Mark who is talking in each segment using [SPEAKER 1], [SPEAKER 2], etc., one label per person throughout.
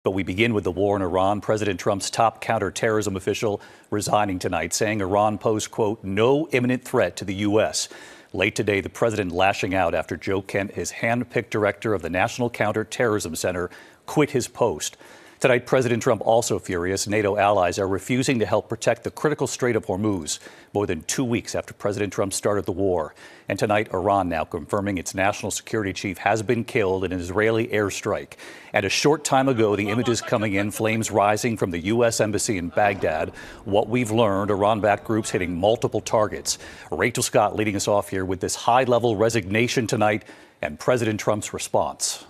[SPEAKER 1] But we begin with the war in Iran. President Trump's top counterterrorism official resigning tonight, saying Iran posed, quote, no imminent threat to the U.S. Late today, the president lashing out after Joe Kent, his hand-picked director of the National Counterterrorism Center, quit his post. Tonight, President Trump also furious. NATO allies are refusing to help protect the critical Strait of Hormuz, more than 2 weeks after President Trump started the war. And tonight, Iran now confirming its national security chief has been killed in an Israeli airstrike. And a short time ago, the images coming in, flames rising from the U.S. Embassy in Baghdad. What we've learned, Iran-backed groups hitting multiple targets. Rachel Scott leading us off here with this high-level resignation tonight and President Trump's response.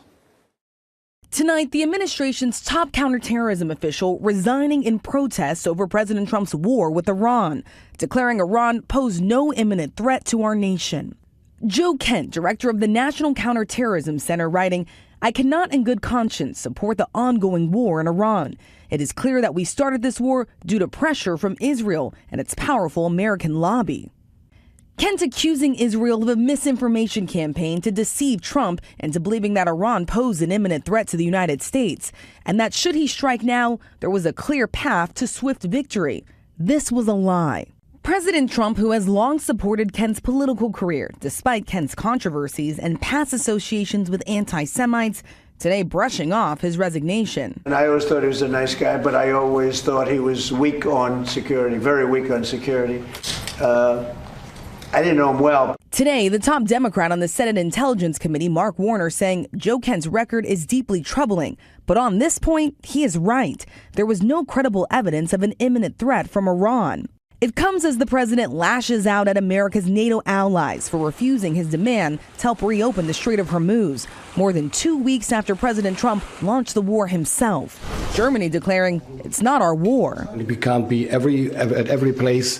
[SPEAKER 2] Tonight, the administration's top counterterrorism official resigning in protest over President Trump's war with Iran, declaring Iran posed no imminent threat to our nation. Joe Kent, director of the National Counterterrorism Center, writing, I cannot in good conscience support the ongoing war in Iran. It is clear that we started this war due to pressure from Israel and its powerful American lobby. Kent accusing Israel of a misinformation campaign to deceive Trump into believing that Iran posed an imminent threat to the United States, and that should he strike now, there was a clear path to swift victory. This was a lie. President Trump, who has long supported Kent's political career, despite Kent's controversies and past associations with anti-Semites, today brushing off his resignation.
[SPEAKER 3] And I always thought he was a nice guy, but I always thought he was weak on security, very weak on security. I didn't know him well.
[SPEAKER 2] Today, the top Democrat on the Senate Intelligence Committee, Mark Warner, saying Joe Kent's record is deeply troubling. But on this point, he is right. There was no credible evidence of an imminent threat from Iran. It comes as the president lashes out at America's NATO allies for refusing his demand to help reopen the Strait of Hormuz, more than 2 weeks after President Trump launched the war himself. Germany declaring it's not our war.
[SPEAKER 4] We can't be at every place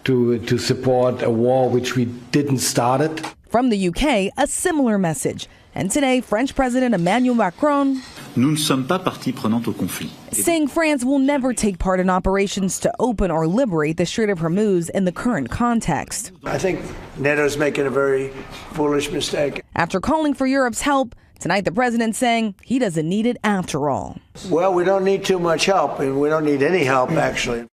[SPEAKER 4] to support a war which we didn't start it.
[SPEAKER 2] From the UK, a similar message. And today, French President Emmanuel Macron
[SPEAKER 5] Nous ne sommes pas partie prenante au conflit.
[SPEAKER 2] Saying France will never take part in operations to open or liberate the Strait of Hormuz in the current context.
[SPEAKER 3] I think NATO's making a very foolish mistake.
[SPEAKER 2] After calling for Europe's help, tonight the president saying he doesn't need it after all.
[SPEAKER 3] Well, we don't need too much help, and we don't need any help, actually.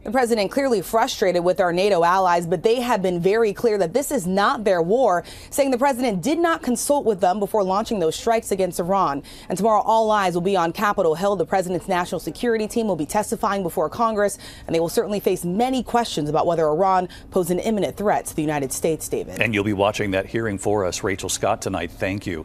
[SPEAKER 2] The president clearly frustrated with our NATO allies, but they have been very clear that this is not their war, saying the president did not consult with them before launching those strikes against Iran. And tomorrow, all eyes will be on Capitol Hill. The president's national security team will be testifying before Congress, and they will certainly face many questions about whether Iran posed an imminent threat to the United States, David.
[SPEAKER 1] And you'll be watching that hearing for us, Rachel Scott, tonight. Thank you.